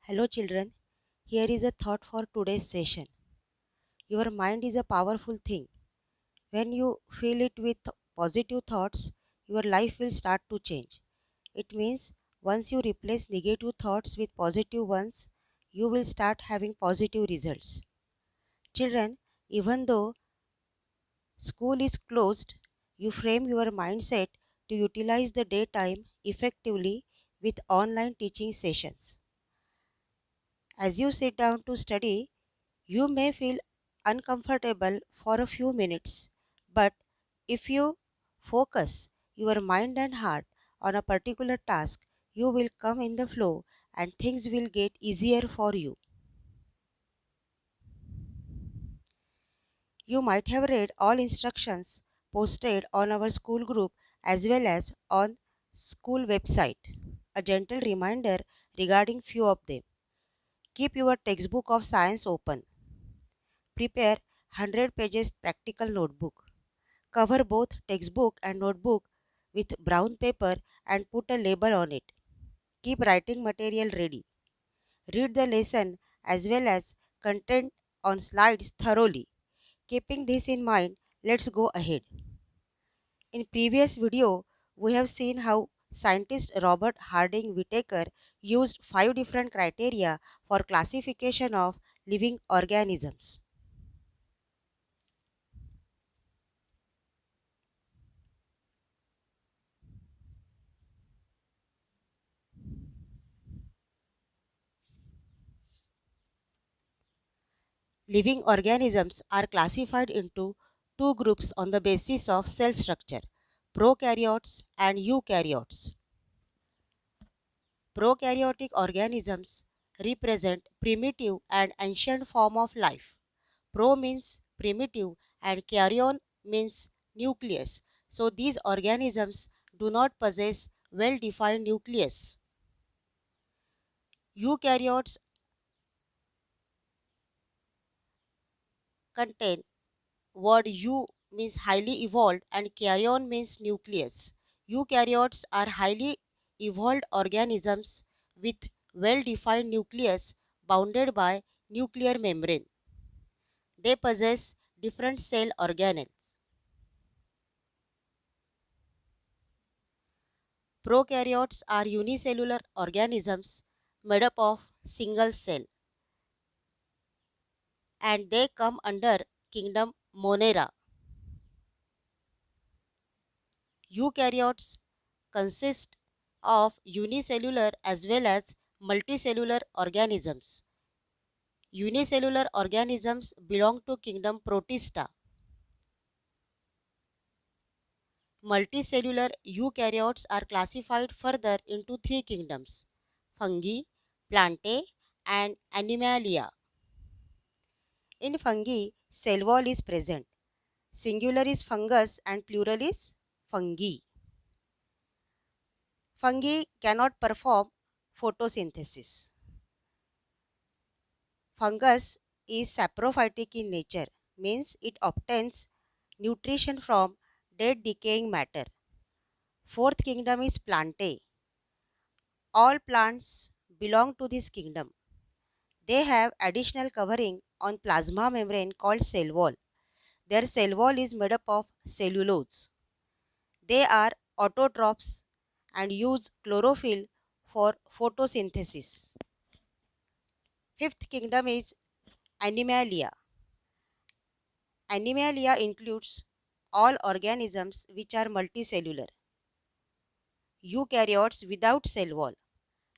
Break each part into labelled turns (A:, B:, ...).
A: Hello, children. Here is a thought for today's session. Your mind is a powerful thing. When you fill it with positive thoughts, your life will start to change. It means once you replace negative thoughts with positive ones, you will start having positive results. Children, even though school is closed, you frame your mindset to utilize the daytime effectively with online teaching sessions. As you sit down to study, you may feel uncomfortable for a few minutes, but if you focus your mind and heart on a particular task, you will come in the flow and things will get easier for you. You might have read all instructions posted on our school group as well as on school website. A gentle reminder regarding few of them. Keep your textbook of science open. Prepare 100 pages practical notebook. Cover both textbook and notebook with brown paper and put a label on it. Keep writing material ready. Read the lesson as well as content on slides thoroughly. Keeping this in mind, let's go ahead. In previous video, we have seen how scientist Robert Harding Whittaker used 5 different criteria for classification of living organisms. Living organisms are classified into two groups on the basis of cell structure, prokaryotes and eukaryotes. Prokaryotic organisms represent primitive and ancient form of life. Pro means primitive and karyon means nucleus. So these organisms do not possess well-defined nucleus. Eukaryotes contain word "eu" means highly evolved and "karyon" means nucleus. Eukaryotes are highly evolved organisms with well-defined nucleus bounded by nuclear membrane. They possess different cell organelles. Prokaryotes are unicellular organisms made up of single cell and they come under kingdom Monera. Eukaryotes consist of unicellular as well as multicellular organisms. Unicellular organisms belong to kingdom Protista. Multicellular eukaryotes are classified further into three kingdoms: fungi, plantae, and animalia. In fungi, cell wall is present. Singular is fungus and plural is fungi. Fungi cannot perform photosynthesis. Fungus is saprophytic in nature, means it obtains nutrition from dead decaying matter. Fourth kingdom is plantae. All plants belong to this kingdom. They have additional covering on plasma membrane called cell wall. Their cell wall is made up of cellulose. They are autotrophs and use chlorophyll for photosynthesis. Fifth kingdom is Animalia. Animalia includes all organisms which are multicellular. Eukaryotes without cell wall.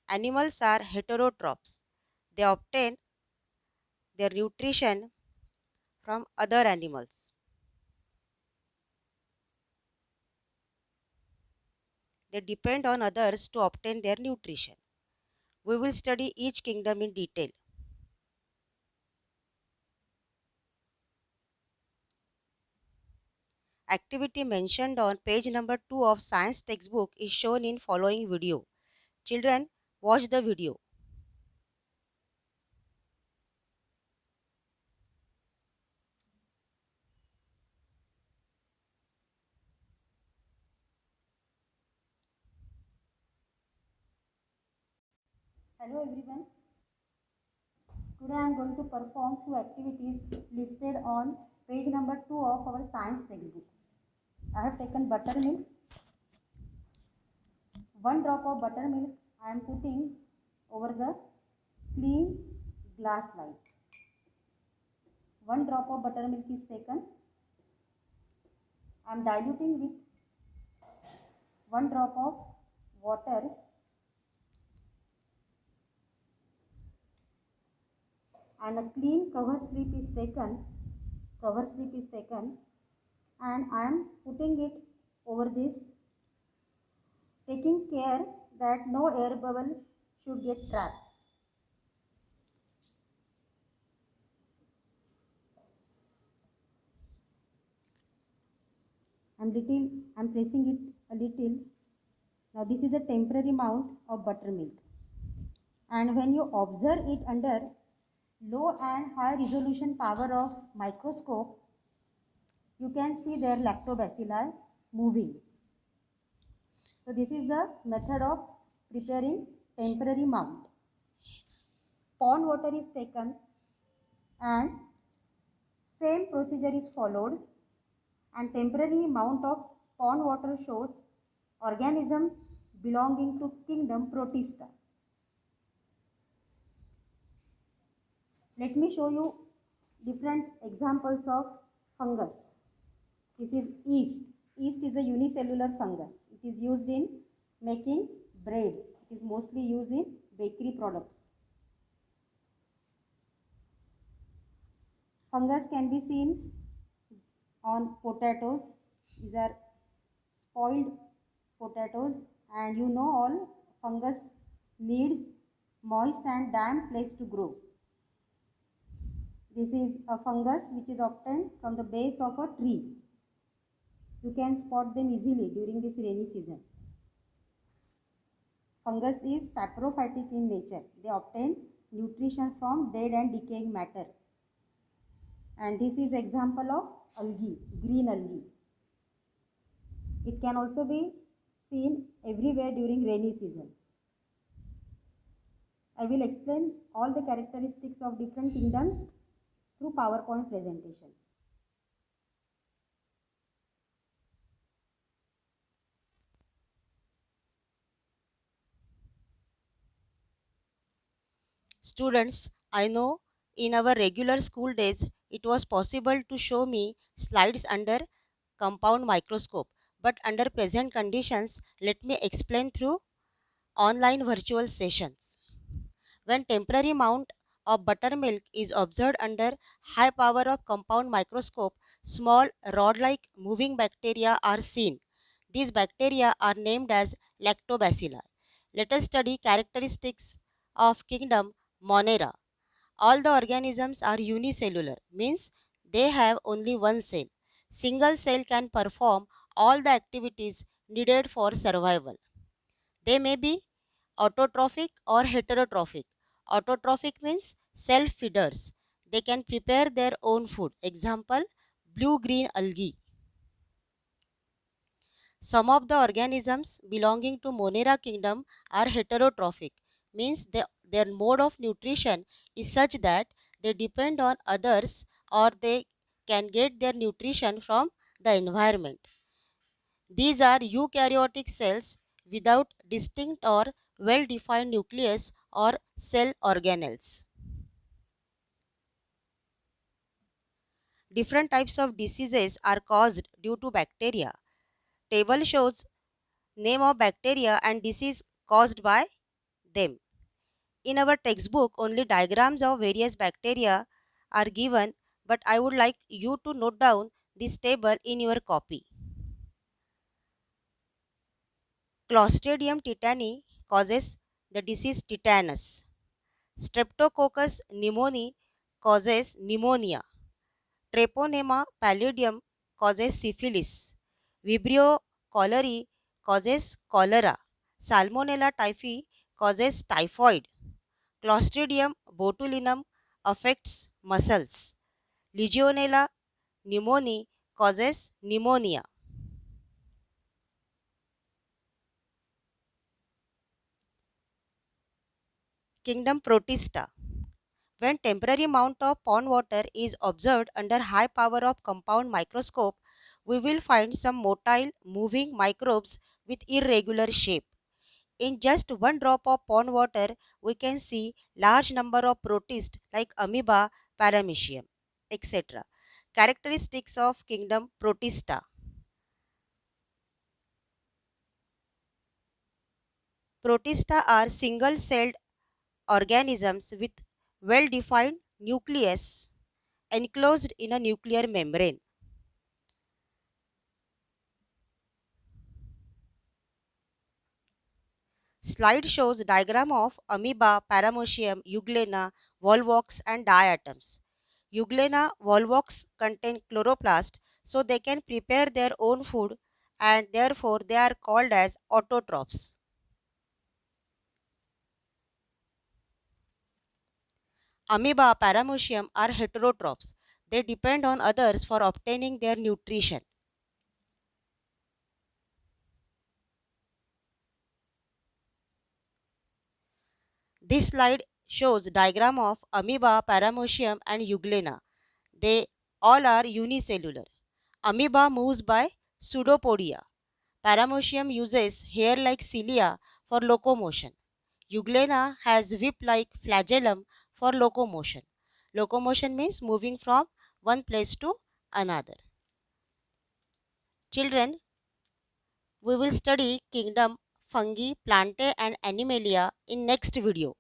A: Animals are heterotrophs. They obtain their nutrition from other animals. They depend on others to obtain their nutrition. We will study each kingdom in detail. Activity mentioned on page number 2 of science textbook is shown in following video. Children, watch the video.
B: Hello everyone. Today I am going to perform two activities listed on page number 2 of our science textbook. I have taken buttermilk. One drop of buttermilk I am putting over the clean glass slide. One drop of buttermilk is taken. I am diluting with one drop of water and a clean cover slip is taken and I am putting it over this, taking care that no air bubble should get trapped. I'm pressing it a little. Now this is a temporary amount of buttermilk, and when you observe it under low and high resolution power of microscope, you can see their lactobacilli moving. So this is the method of preparing temporary mount. Pond water is taken and same procedure is followed, and temporary mount of pond water shows organisms belonging to kingdom Protista. Let me show you different examples of fungus. This is yeast. Yeast is a unicellular fungus. It is used in making bread. It is mostly used in bakery products. Fungus can be seen on potatoes. These are spoiled potatoes, and you know all fungus needs moist and damp place to grow. This is a fungus which is obtained from the base of a tree. You can spot them easily during this rainy season. Fungus is saprophytic in nature. They obtain nutrition from dead and decaying matter. And this is example of algae, green algae. It can also be seen everywhere during rainy season. I will explain all the characteristics of different kingdoms through PowerPoint presentation.
A: Students, I know in our regular school days it was possible to show me slides under compound microscope, but under present conditions, let me explain through online virtual sessions. When temporary amount of buttermilk is observed under high power of compound microscope, small rod-like moving bacteria are seen. These bacteria are named as lactobacilli. Let us study characteristics of kingdom Monera. All the organisms are unicellular, means they have only one cell. Single cell can perform all the activities needed for survival. They may be autotrophic or heterotrophic. Autotrophic means self feeders. They can prepare their own food. Example, blue green algae. Some of the organisms belonging to Monera kingdom are heterotrophic, means their mode of nutrition is such that they depend on others or they can get their nutrition from the environment. These are eukaryotic cells without distinct or well defined nucleus or cell organelles. Different types of diseases are caused due to bacteria. Table shows name of bacteria and disease caused by them. In our textbook, only diagrams of various bacteria are given, but I would like you to note down this table in your copy. Clostridium tetani causes the disease tetanus. Streptococcus pneumoniae causes pneumonia. Treponema pallidum causes syphilis. Vibrio cholerae causes cholera. Salmonella typhi causes typhoid. Clostridium botulinum affects muscles. Legionella pneumoniae causes pneumonia. Kingdom Protista. When temporary amount of pond water is observed under high power of compound microscope, we will find some motile moving microbes with irregular shape. In just one drop of pond water, we can see large number of protists like amoeba, paramecium, etc. Characteristics of kingdom Protista. Protista are single-celled organisms with well-defined nucleus enclosed in a nuclear membrane. Slide shows diagram of amoeba, paramecium, euglena, volvox and diatoms. Euglena volvox contain chloroplast, so they can prepare their own food and therefore they are called as autotrophs. Amoeba, paramecium are heterotrophs. They depend on others for obtaining their nutrition. This slide shows diagram of amoeba, paramecium and euglena. They all are unicellular. Amoeba moves by pseudopodia. Paramecium uses hair-like cilia for locomotion. Euglena has whip-like flagellum for locomotion. Locomotion means moving from one place to another. Children, we will study kingdom fungi, plantae and animalia in next video.